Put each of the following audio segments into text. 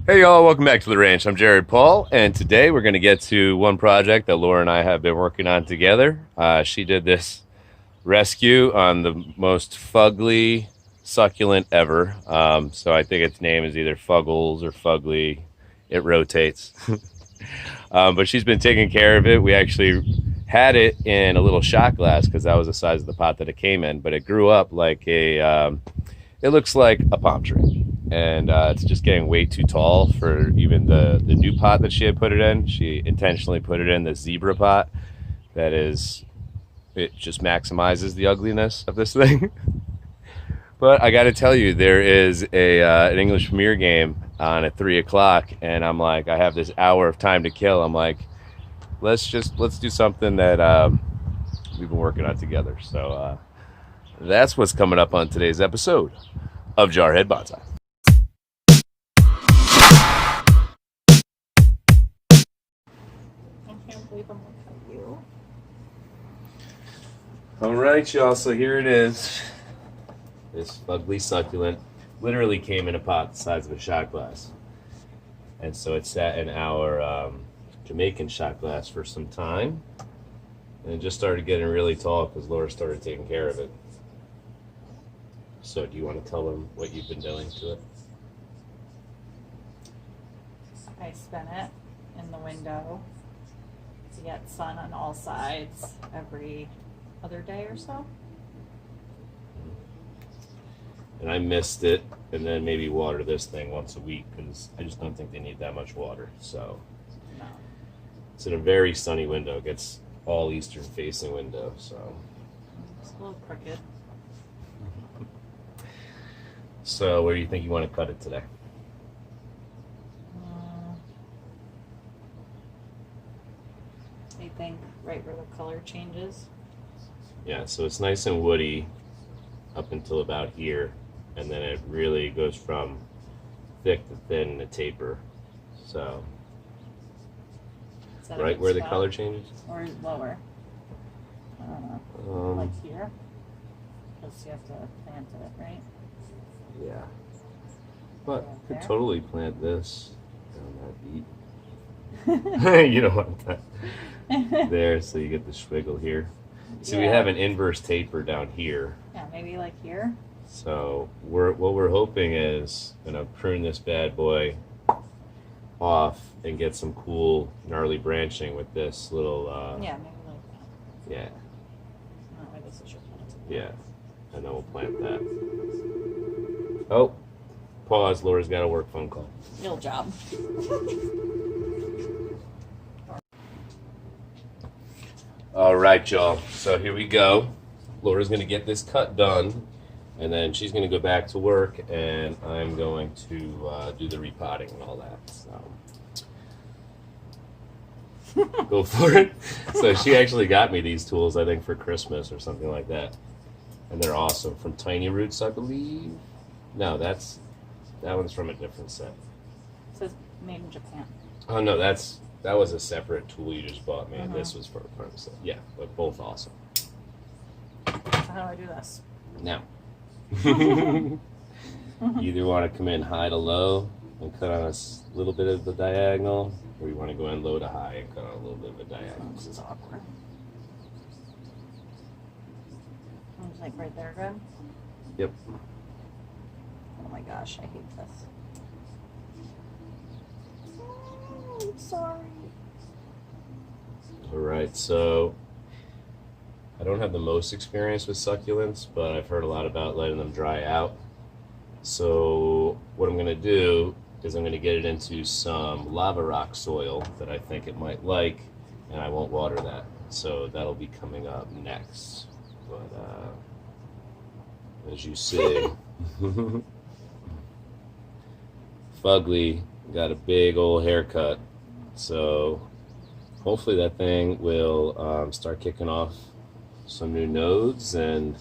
Hey y'all, welcome back to the ranch. I'm Jared Paul, and today we're going to get to one project that Laura and I have been working on together. She did this rescue on the most fugly succulent ever. So I think its name is either Fuggles or Fugly. It rotates. But she's been taking care of it. We actually had it in a little shot glass because that was the size of the pot that it came in, but it grew up like it looks like a palm tree, and it's just getting way too tall for even the new pot that she had put it in. She intentionally put it in the zebra pot. That is, it just maximizes the ugliness of this thing. But I got to tell you, there is an English Premier game on at 3 o'clock, and I'm like, I have this hour of time to kill. I'm like, let's do something that we've been working on together. So that's what's coming up on today's episode of Jarhead Bonsai. I can't believe I'm looking at you. All right, y'all. So here it is. This ugly succulent literally came in a pot the size of a shot glass, and so it sat in our Jamaican shot glass for some time, and it just started getting really tall because Laura started taking care of it. So do you want to tell them what you've been doing to it? I spin it in the window to get sun on all sides every other day or so. And I missed it, and then maybe water this thing once a week because I just don't think they need that much water. So No. it's in a very sunny window. It gets all eastern facing window. So It's a little crooked. so where do you think you want to cut it today? I think right where the color changes. Yeah, so it's nice and woody up until about here, and then it really goes from thick to thin to taper. So Is that a right good where the spot? color changes. Or lower. I don't know. Like here? Because you have to plant it, right? Yeah, but Right could there? totally plant this down that beat. You don't want that there, so you get the swiggle here. See, we Yeah. have an inverse taper down here. Yeah, maybe like here. So what we're hoping is gonna prune this bad boy off and get some cool gnarly branching with this little Yeah, maybe like that. yeah, Oh, wait, this is your plant. yeah, and then we'll plant that. Oh, pause. Laura's got a work phone call. Real job. All right, y'all. So here we go. Laura's gonna get this cut done, and then she's gonna go back to work, and I'm going to do the repotting and all that. So go for it. So she actually got me these tools, I think, for Christmas or something like that, and they're awesome. From Tiny Roots, I believe. No, that one's from a different set. It says made in Japan. Oh no, that was a separate tool you just bought me, and this was for a front set. Yeah, but both awesome. So how do I do this? Now, you either want to come in high to low and cut on a little bit of the diagonal, or you want to go in low to high and cut on a little bit of the diagonal. This is awkward. It's like right there, good? Yep. Oh my gosh, I hate this. Oh, I'm sorry. All right, so I don't have the most experience with succulents, but I've heard a lot about letting them dry out. So what I'm going to do is I'm going to get it into some lava rock soil that I think it might like, and I won't water that. So that'll be coming up next. But as you see, Fugly got a big old haircut. So hopefully that thing will start kicking off some new nodes, and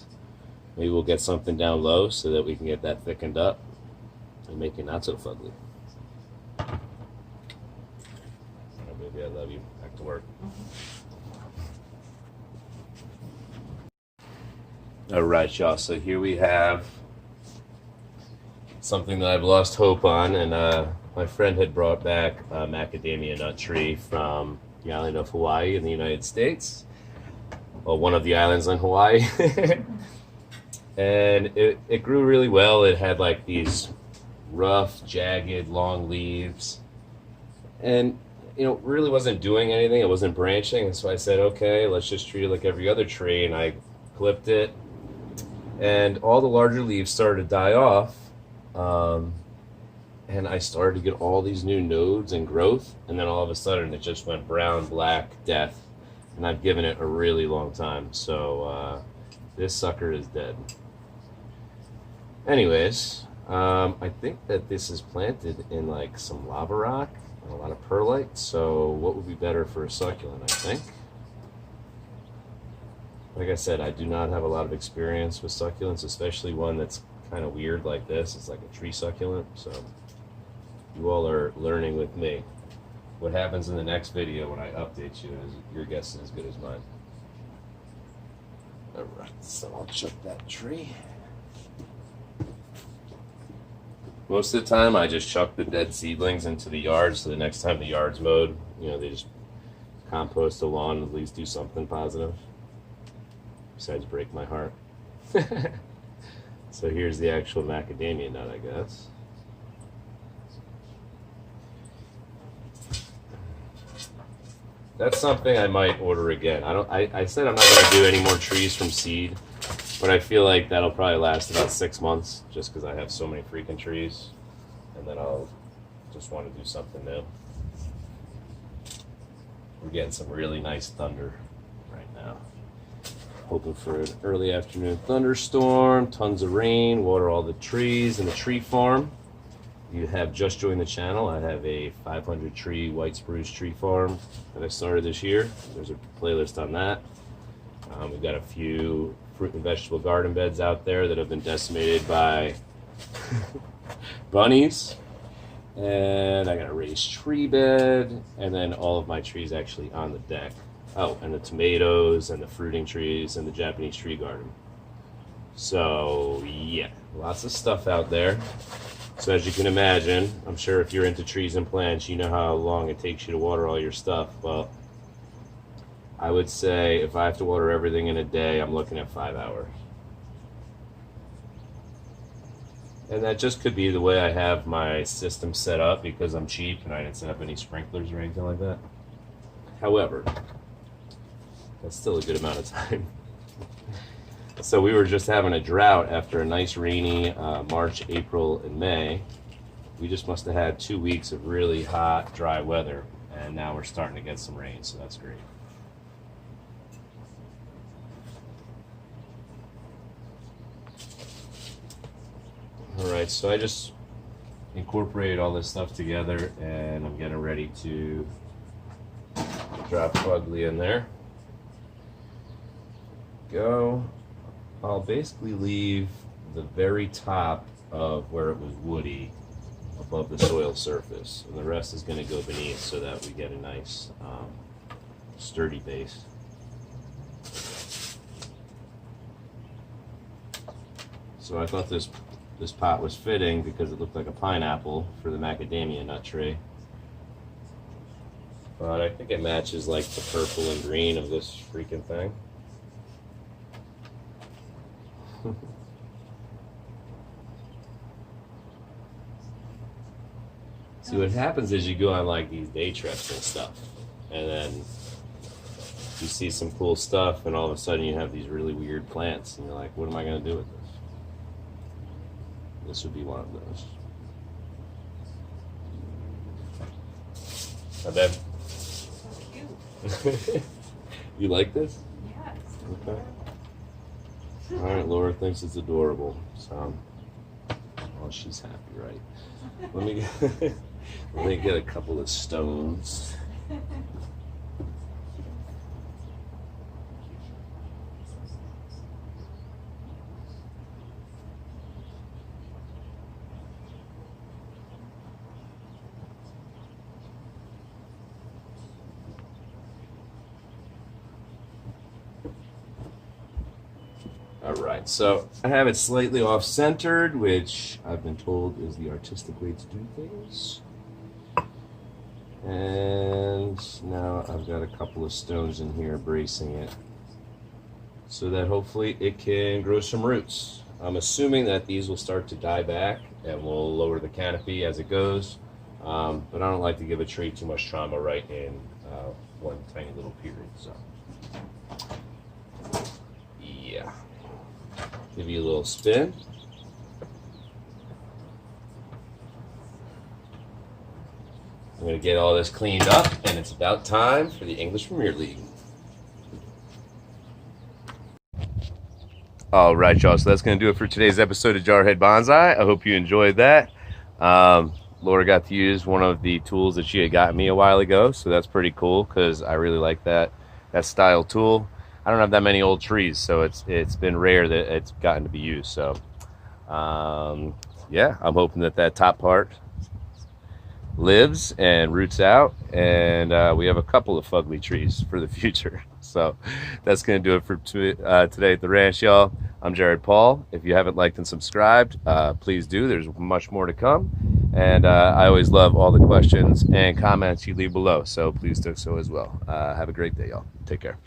maybe we'll get something down low so that we can get that thickened up and make it not so fugly. All right, baby, I love you. Back to work. All right, y'all. So here we have something that I've lost hope on, and my friend had brought back a macadamia nut tree from the island of Hawaii in the United States. Well, one of the islands in Hawaii. And it grew really well. It had like these rough, jagged, long leaves. And, you know, really wasn't doing anything. It wasn't branching. And so I said, okay, let's just treat it like every other tree. And I clipped it. And all the larger leaves started to die off. And I started to get all these new nodes and growth. And then all of a sudden it just went brown, black, death. And I've given it a really long time. So this sucker is dead. Anyways, I think that this is planted in like some lava rock and a lot of perlite. So what would be better for a succulent, I think? Like I said, I do not have a lot of experience with succulents, especially one that's kind of weird like this. It's like a tree succulent. So you all are learning with me. What happens in the next video when I update you is your guess is as good as mine. All right, so I'll chuck that tree. Most of the time, I just chuck the dead seedlings into the yard, so the next time the yard's mowed, you know, they just compost the lawn and at least do something positive. Besides break my heart. So here's the actual macadamia nut, I guess. That's something I might order again. I said I'm not going to do any more trees from seed, but I feel like that'll probably last about 6 months just because I have so many freaking trees. And then I'll just want to do something new. We're getting some really nice thunder right now. Hoping for an early afternoon thunderstorm, tons of rain, water all the trees in the tree farm. You have just joined the channel. I have a 500 tree white spruce tree farm that I started this year. There's a playlist on that. We've got a few fruit and vegetable garden beds out there that have been decimated by bunnies. And I got a raised tree bed, and then all of my trees actually on the deck. Oh, and the tomatoes and the fruiting trees and the Japanese tree garden. So yeah, lots of stuff out there. So as you can imagine, I'm sure if you're into trees and plants, you know how long it takes you to water all your stuff. Well, I would say if I have to water everything in a day, I'm looking at 5 hours. And that just could be the way I have my system set up because I'm cheap and I didn't set up any sprinklers or anything like that. However, that's still a good amount of time. So we were just having a drought after a nice rainy March, April, and May. We just must have had 2 weeks of really hot, dry weather, and now we're starting to get some rain, so that's great. All right, so I just incorporated all this stuff together, and I'm getting ready to drop Ugly in there. Go. I'll basically leave the very top of where it was woody above the soil surface, and the rest is going to go beneath so that we get a nice sturdy base. So I thought this pot was fitting because it looked like a pineapple for the macadamia nut tree. But I think it matches like the purple and green of this freaking thing. See, what happens is you go on like these day trips and stuff, and then you see some cool stuff, and all of a sudden you have these really weird plants, and you're like, what am I going to do with this? This would be one of those. I bet. So cute. You like this? Yes. Okay. All right, Laura thinks it's adorable. So, well, she's happy, right? Let me get a couple of stones. Alright, so I have it slightly off-centered, which I've been told is the artistic way to do things. And now I've got a couple of stones in here bracing it so that hopefully it can grow some roots. I'm assuming that these will start to die back and we'll lower the canopy as it goes. But I don't like to give a tree too much trauma right in one tiny little period. So, yeah. Give you a little spin. I'm going to get all this cleaned up, and it's about time for the English Premier League. All right, y'all. So that's going to do it for today's episode of Jarhead Bonsai. I hope you enjoyed that. Laura got to use one of the tools that she had gotten me a while ago, so that's pretty cool because I really like that style tool. I don't have that many old trees, so it's been rare that it's gotten to be used. So, yeah, I'm hoping that top part lives and roots out, and we have a couple of fugly trees for the future. So that's going to do it for today at the ranch, y'all. I'm Jared Paul. If you haven't liked and subscribed, please do. There's much more to come, and I always love all the questions and comments you leave below, so please do so as well. Have a great day, y'all. Take care.